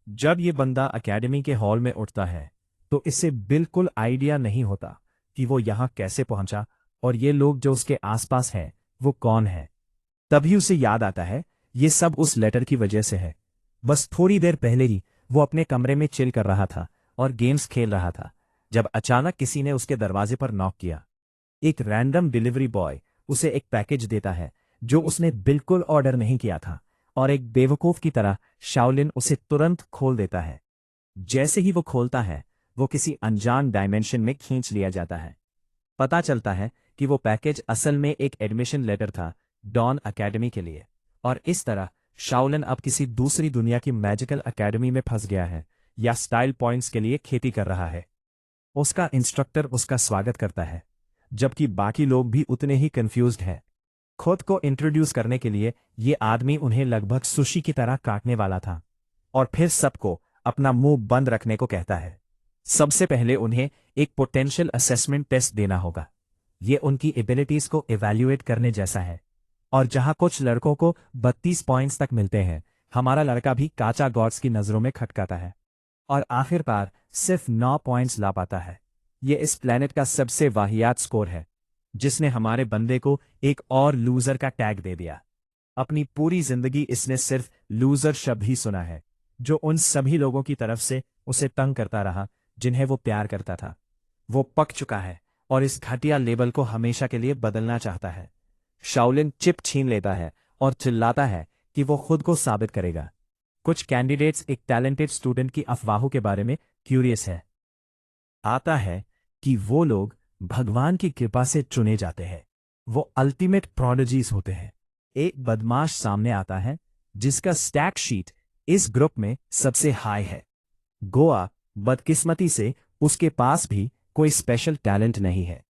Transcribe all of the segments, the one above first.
जब ये बंदा एकेडमी के हॉल में उठता है तो इसे बिल्कुल आइडिया नहीं होता कि वो यहाँ कैसे पहुंचा और ये लोग जो उसके आसपास हैं वो कौन है। तभी उसे याद आता है ये सब उस लेटर की वजह से है। बस थोड़ी देर पहले ही वो अपने कमरे में चिल कर रहा था और गेम्स खेल रहा था जब अचानक किसी ने उसके दरवाजे पर नॉक किया। एक रैंडम डिलीवरी बॉय उसे एक पैकेज देता है जो उसने बिल्कुल ऑर्डर नहीं किया था और एक बेवकूफ की तरह शाओलिन उसे तुरंत खोल देता है। जैसे ही वो खोलता है वो किसी अनजान डायमेंशन में खींच लिया जाता है। पता चलता है कि वो पैकेज असल में एक एडमिशन लेटर था डॉन एकेडमी के लिए, और इस तरह शाओलिन अब किसी दूसरी दुनिया की मैजिकल एकेडमी में फंस गया है या स्टाइल पॉइंट्स के लिए खेती कर रहा है। उसका इंस्ट्रक्टर उसका स्वागत करता है जबकि बाकी लोग भी उतने ही कंफ्यूज्ड हैं। खुद को इंट्रोड्यूस करने के लिए ये आदमी उन्हें लगभग सुशी की तरह काटने वाला था और फिर सबको अपना मुंह बंद रखने को कहता है। सबसे पहले उन्हें एक पोटेंशियल असेसमेंट टेस्ट देना होगा। ये उनकी एबिलिटीज को इवैल्यूएट करने जैसा है, और जहां कुछ लड़कों को 32 पॉइंट्स तक मिलते हैं, हमारा लड़का भी काचा गॉड्स की नजरों में खटकाता है और आखिरकार सिर्फ 9 पॉइंट्स ला पाता है। ये इस प्लेनेट का सबसे वाहियात स्कोर है जिसने हमारे बंदे को एक और लूजर का टैग दे दिया। अपनी पूरी जिंदगी इसने सिर्फ लूजर शब्द ही सुना है, जो उन सभी लोगों की तरफ से उसे तंग करता रहा जिन्हें वो प्यार करता था। वो पक चुका है और इस घटिया लेबल को हमेशा के लिए बदलना चाहता है। शाओलिन चिप छीन लेता है और चिल्लाता है कि वो खुद को साबित करेगा। कुछ कैंडिडेट्स एक टैलेंटेड स्टूडेंट की अफवाहों के बारे में क्यूरियस है। आता है कि वो लोग भगवान की कृपा से चुने जाते हैं, वो अल्टीमेट प्रोडिजीज होते हैं। एक बदमाश सामने आता है जिसका स्टैक शीट इस ग्रुप में सबसे हाई है। गोआ बदकिस्मती से उसके पास भी कोई स्पेशल टैलेंट नहीं है।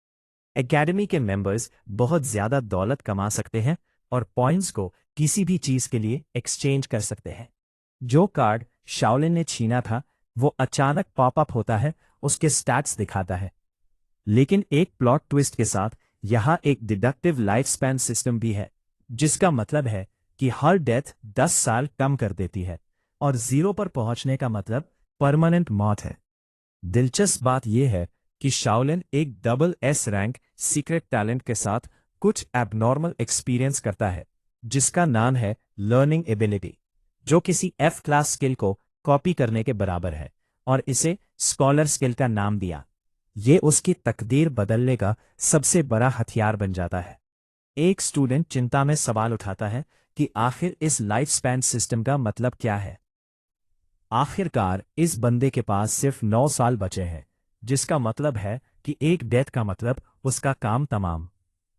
एकेडमी के मेंबर्स बहुत ज्यादा दौलत कमा सकते हैं और पॉइंट्स को किसी भी चीज के लिए एक्सचेंज कर सकते हैं। जो कार्ड शाओलिन ने छीना था वो अचानक पॉपअप होता है, उसके स्टैट्स दिखाता है। लेकिन एक प्लॉट ट्विस्ट के साथ यहां एक डिडक्टिव लाइफ स्पैन सिस्टम भी है, जिसका मतलब है कि हर डेथ 10 साल कम कर देती है और 0 पर पहुंचने का मतलब परमानेंट मौत है। दिलचस्प बात यह है कि शाओलिन एक double S rank secret talent के साथ कुछ एबनॉर्मल एक्सपीरियंस करता है जिसका नाम है लर्निंग एबिलिटी, जो किसी F क्लास स्किल को कॉपी करने के बराबर है, और इसे स्कॉलर स्किल का नाम दिया। ये उसकी तकदीर बदलने का सबसे बड़ा हथियार बन जाता है। एक स्टूडेंट चिंता में सवाल उठाता है कि आखिर इस लाइफ स्पैन सिस्टम का मतलब क्या है। आखिरकार इस बंदे के पास सिर्फ 9 साल बचे हैं, जिसका मतलब है कि एक डेथ का मतलब उसका काम तमाम।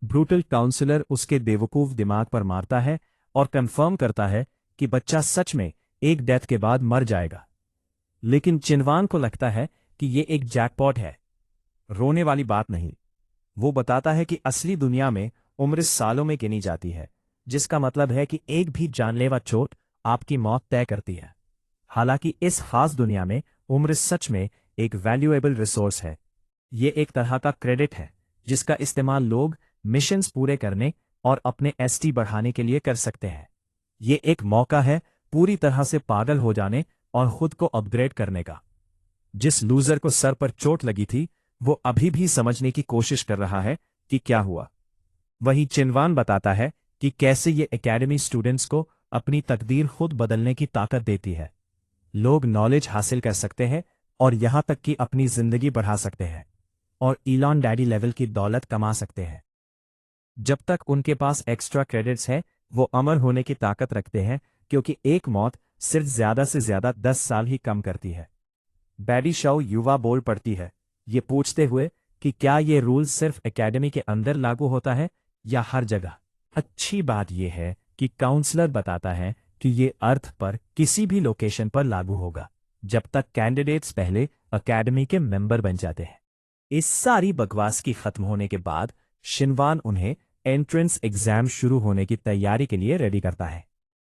ब्रूटल काउंसलर उसके बेवकूफ दिमाग पर मारता है और कंफर्म करता है कि बच्चा सच में एक डेथ के बाद मर जाएगा। लेकिन चिनवान को लगता है कि ये एक जैकपॉट है। रोने वाली बात नहीं। वो बताता है कि असली दुनिया में उम्र सालों में गिनी जाती है, जिसका मतलब है कि एक भी जानलेवा चोट आपकी मौत तय करती है। हालांकि इस खास दुनिया में उम्र सच में एक वैल्यूएबल रिसोर्स है। ये एक तरह का क्रेडिट है जिसका इस्तेमाल लोग मिशंस पूरे करने और अपने एसटी बढ़ाने के लिए कर सकते हैं। ये एक मौका है पूरी तरह से पागल हो जाने और खुद को अपग्रेड करने का। जिस लूजर को सर पर चोट लगी थी वो अभी भी समझने की कोशिश कर रहा है कि क्या हुआ। वही चिनवान बताता है कि कैसे ये एकेडमी स्टूडेंट्स को अपनी तकदीर खुद बदलने की ताकत देती है। लोग नॉलेज हासिल कर सकते हैं और यहां तक कि अपनी जिंदगी बढ़ा सकते हैं और इलॉन डैडी लेवल की दौलत कमा सकते हैं। जब तक उनके पास एक्स्ट्रा क्रेडिट्स हैं, वो अमर होने की ताकत रखते हैं, क्योंकि एक मौत सिर्फ ज्यादा से ज्यादा 10 साल ही कम करती है। बैडी शाओ युवा बोल पड़ती है, ये पूछते हुए कि क्या ये रूल सिर्फ एकेडमी के अंदर लागू होता है या हर जगह। अच्छी बात यह है कि काउंसलर बताता है कि ये अर्थ पर किसी भी लोकेशन पर लागू होगा, जब तक कैंडिडेट्स पहले एकेडमी के मेंबर बन जाते हैं। इस सारी बकवास की खत्म होने के बाद शिनवान उन्हें एंट्रेंस एग्जाम शुरू होने की तैयारी के लिए रेडी करता है।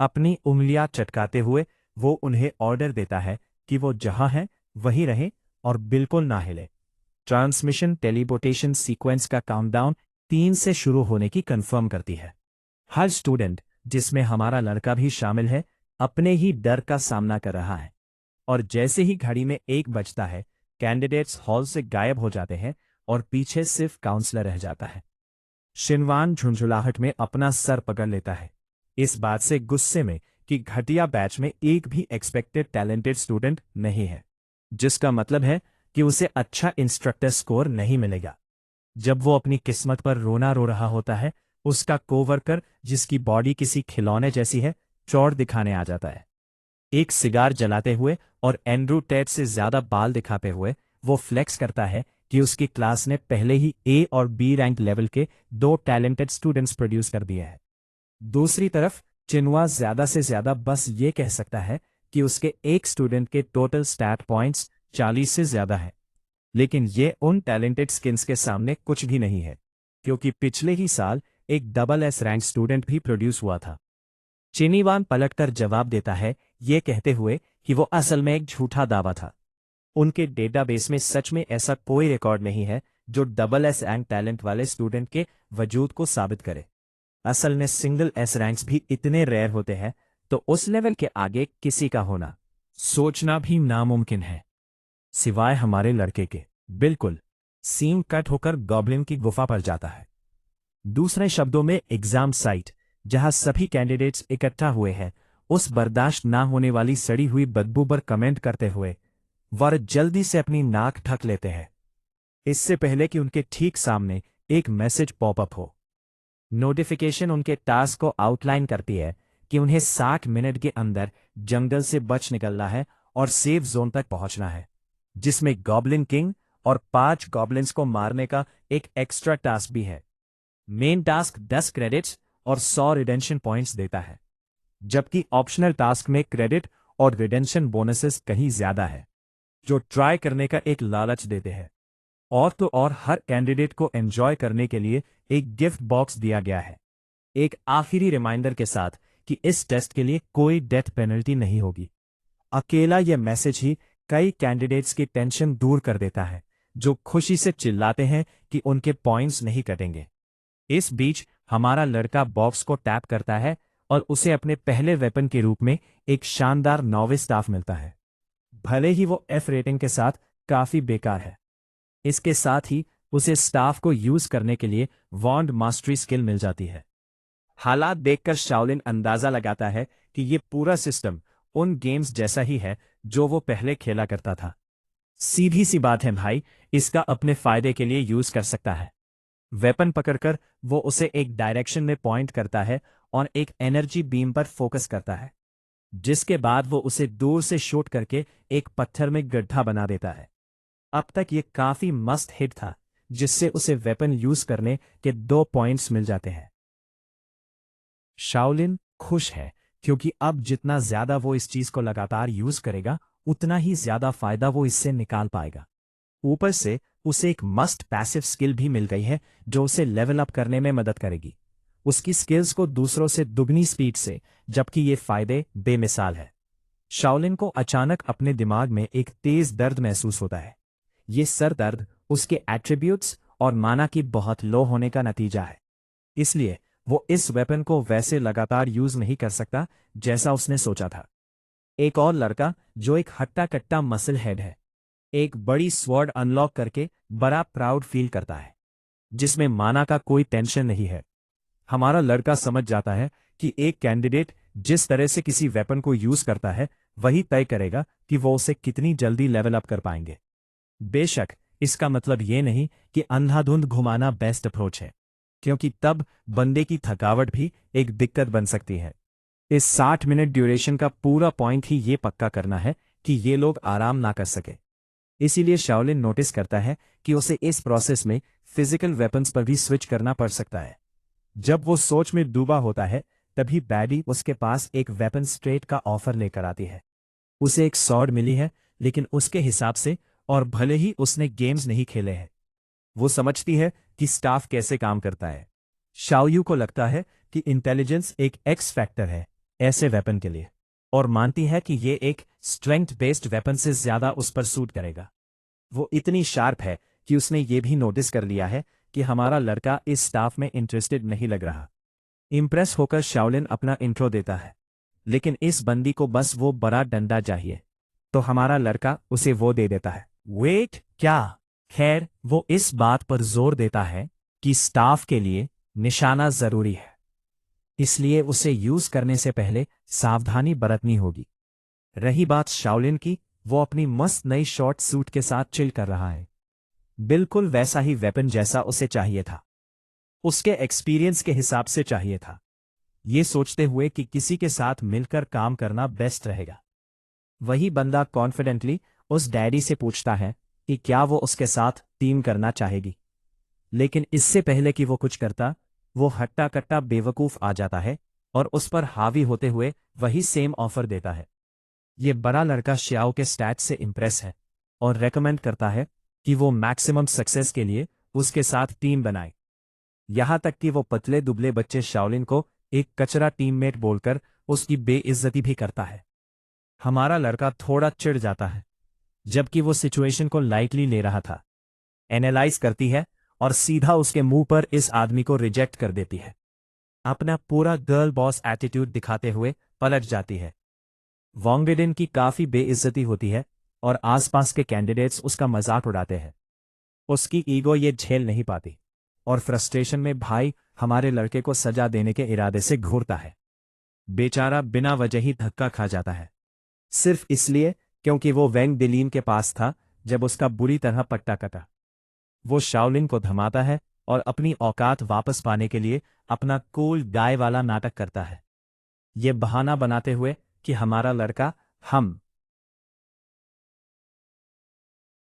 अपनी उंगलियां चटकाते हुए वो उन्हें ऑर्डर देता है कि वो जहां हैं वहीं रहें और बिल्कुल ना हिले। ट्रांसमिशन टेलीपोर्टेशन सीक्वेंस का काउंटडाउन 3 से शुरू होने की कंफर्म करती है। हर स्टूडेंट, जिसमें हमारा लड़का भी शामिल है, अपने ही डर का सामना कर रहा है। और जैसे ही घड़ी में 1 बजता है, कैंडिडेट्स हॉल से गायब हो जाते हैं और पीछे सिर्फ काउंसलर रह जाता है। शिनवान झुंझुलाहट में अपना सर पकड़ लेता है, इस बात से गुस्से में कि घटिया बैच में एक भी एक्सपेक्टेड टैलेंटेड स्टूडेंट नहीं है, जिसका मतलब है कि उसे अच्छा इंस्ट्रक्टर स्कोर नहीं मिलेगा। जब वो अपनी किस्मत पर रोना रो रहा होता है, उसका कोवर्कर, जिसकी बॉडी किसी खिलौने जैसी है, चौड़ दिखाने आ जाता है। एक सिगार जलाते हुए और एंड्रू टेड से ज्यादा बाल दिखाते हुए वो फ्लेक्स करता है कि उसकी क्लास ने पहले ही ए और बी रैंक लेवल के 2 टैलेंटेड स्टूडेंट्स प्रोड्यूस कर दिए हैं। दूसरी तरफ चिनवा ज्यादा से ज्यादा बस ये कह सकता है कि उसके एक स्टूडेंट के टोटल स्टैट पॉइंट्स 40 से ज्यादा है, लेकिन ये उन टैलेंटेड स्किन्स के सामने कुछ भी नहीं है, क्योंकि पिछले ही साल एक डबल एस रैंक स्टूडेंट भी प्रोड्यूस हुआ था। चिनीवान पलटकर जवाब देता है, ये कहते हुए कि वो असल में एक झूठा दावा था। उनके डेटाबेस में सच में ऐसा कोई रिकॉर्ड नहीं है जो डबल एस रैंक टैलेंट वाले स्टूडेंट के वजूद को साबित करे। असल में सिंगल एस रैंक्स भी इतने रेयर होते हैं, तो उस लेवल के आगे किसी का होना सोचना भी नामुमकिन है, सिवाय हमारे लड़के के। बिल्कुल। सीन कट होकर गॉब्लिन की गुफा पर जाता है। दूसरे शब्दों में एग्जाम साइट, जहां सभी कैंडिडेट्स इकट्ठा हुए हैं, उस बर्दाश्त ना होने वाली सड़ी हुई बदबू पर कमेंट करते हुए वह जल्दी से अपनी नाक ढक लेते हैं, इससे पहले कि उनके ठीक सामने एक मैसेज पॉपअप हो। नोटिफिकेशन उनके टास्क को आउटलाइन करती है कि उन्हें 60 मिनट के अंदर जंगल से बच निकलना है और सेफ जोन तक पहुंचना है, जिसमें गॉब्लिन किंग और 5 गॉब्लिन्स को मारने का एक एक्स्ट्रा टास्क भी है। मेन टास्क 10 क्रेडिट्स और 100 रिडेंशन पॉइंट्स देता है, जबकि ऑप्शनल टास्क में क्रेडिट और रिडेंशन बोनसेस कहीं ज्यादा है, जो ट्राई करने का एक लालच देते हैं। और तो और हर कैंडिडेट को एंजॉय करने के लिए एक गिफ्ट बॉक्स दिया गया है, एक आखिरी रिमाइंडर के साथ कि इस टेस्ट के लिए कोई डेथ पेनल्टी नहीं होगी। अकेला यह मैसेज ही कई कैंडिडेट्स की टेंशन दूर कर देता है, जो खुशी से चिल्लाते हैं कि उनके पॉइंट्स नहीं कटेंगे। इस बीच हमारा लड़का बॉक्स को टैप करता है और उसे अपने पहले वेपन के रूप में एक शानदार नॉविस स्टाफ मिलता है, भले ही वो एफ रेटिंग के साथ काफी बेकार है। इसके साथ ही उसे स्टाफ को यूज करने के लिए वॉन्ड मास्टरी स्किल मिल जाती है। हालात देखकर शाओलिन अंदाजा लगाता है कि ये पूरा सिस्टम उन गेम्स जैसा ही है जो वो पहले खेला करता था। सीधी सी बात है भाई, इसका अपने फायदे के लिए यूज कर सकता है। वेपन पकड़कर वो उसे एक डायरेक्शन में पॉइंट करता है और एक एनर्जी बीम पर फोकस करता है, जिसके बाद वो उसे दूर से शूट करके एक पत्थर में गड्ढा बना देता है। अब तक ये काफी मस्त हिट था, जिससे उसे वेपन यूज करने के 2 पॉइंट्स मिल जाते हैं। शाओलिन खुश है, क्योंकि अब जितना ज्यादा वो इस चीज को लगातार यूज करेगा, उतना ही ज्यादा फायदा वो इससे निकाल पाएगा। ऊपर से उसे एक मस्ट पैसिव स्किल भी मिल गई है, जो उसे लेवल अप करने में मदद करेगी, उसकी स्किल्स को दूसरों से दुगनी स्पीड से, जबकि ये फायदे बेमिसाल है। शाओलिन को अचानक अपने दिमाग में एक तेज दर्द महसूस होता है। ये सर दर्द उसके एट्रीब्यूट्स और माना की बहुत लो होने का नतीजा है, इसलिए वो इस वेपन को वैसे लगातार यूज नहीं कर सकता जैसा उसने सोचा था। एक और लड़का जो एक हट्टा कट्टा मसल हेड है, एक बड़ी स्वॉर्ड अनलॉक करके बड़ा प्राउड फील करता है, जिसमें माना का कोई टेंशन नहीं है। हमारा लड़का समझ जाता है कि एक कैंडिडेट जिस तरह से किसी वेपन को यूज करता है, वही तय करेगा कि वो उसे कितनी जल्दी लेवल अप कर पाएंगे। बेशक इसका मतलब ये नहीं कि अंधाधुंध घुमाना बेस्ट अप्रोच है, क्योंकि तब बंदे की थकावट भी एक दिक्कत बन सकती है। इस 60 मिनट ड्यूरेशन का पूरा पॉइंट ही ये पक्का करना है कि ये लोग आराम ना कर सके। इसीलिए शाओलिन नोटिस करता है कि उसे इस प्रोसेस में फिजिकल वेपन्स पर भी स्विच करना पड़ सकता है। जब वो सोच में डूबा होता है, तभी बैडी उसके पास एक वेपन स्ट्रेट का ऑफर लेकर आती है। उसे एक सॉर्ड मिली है, लेकिन उसके हिसाब से, और भले ही उसने गेम्स नहीं खेले हैं, वो समझती है कि स्टाफ कैसे काम करता है। शाओयू को लगता है कि इंटेलिजेंस एक एक्स फैक्टर है ऐसे वेपन के लिए, और मानती है कि ये एक स्ट्रेंथ बेस्ड वेपन से ज्यादा उस पर सूट करेगा। वो इतनी शार्प है कि उसने ये भी नोटिस कर लिया है कि हमारा लड़का इस स्टाफ में इंटरेस्टेड नहीं लग रहा। इंप्रेस होकर शाओलिन अपना इंट्रो देता है, लेकिन इस बंदी को बस वो बड़ा डंडा चाहिए। तो हमारा लड़का उसे वो दे देता है। वेट, क्या? खैर, वो इस बात पर जोर देता है कि स्टाफ के लिए निशाना जरूरी है, इसलिए उसे यूज करने से पहले सावधानी बरतनी होगी। रही बात शाओलिन की, वो अपनी मस्त नई शॉर्ट सूट के साथ चिल कर रहा है। बिल्कुल वैसा ही वेपन जैसा उसे चाहिए था, उसके एक्सपीरियंस के हिसाब से चाहिए था, ये सोचते हुए कि किसी के साथ मिलकर काम करना बेस्ट रहेगा। वही बंदा कॉन्फिडेंटली उस डैडी से पूछता है कि क्या वो उसके साथ टीम करना चाहेगी। लेकिन इससे पहले कि वो कुछ करता, वो हट्टा कट्टा बेवकूफ आ जाता है और उस पर हावी होते हुए वही सेम ऑफर देता है। ये बड़ा लड़का श्याओ के स्टैट से इम्प्रेस है और रेकमेंड करता है कि वो मैक्सिमम सक्सेस के लिए उसके साथ टीम बनाए। यहां तक कि वो पतले दुबले बच्चे शाओलिन को एक कचरा टीममेट बोलकर उसकी बेइज्जती भी करता है। हमारा लड़का थोड़ा चिढ़ जाता है, जबकि वो सिचुएशन को लाइटली ले रहा था। एनालाइज करती है और सीधा उसके मुंह पर इस आदमी को रिजेक्ट कर देती है। अपना पूरा गर्ल बॉस एटीट्यूड दिखाते हुए पलट जाती है। वांगडिन की काफी बेइज्जती होती है और आसपास के कैंडिडेट्स उसका मजाक उड़ाते हैं। उसकी ईगो ये झेल नहीं पाती और फ्रस्ट्रेशन में भाई हमारे लड़के को सजा देने के इरादे से घूरता है। बेचारा बिना वजह ही धक्का खा जाता है, सिर्फ इसलिए क्योंकि वो वैंग दिलीन के पास था जब उसका बुरी तरह पट्टा कटा। वो शाओलिन को धमाता है और अपनी औकात वापस पाने के लिए अपना कूल गाय वाला नाटक करता है, ये बहाना बनाते हुए कि हमारा लड़का हम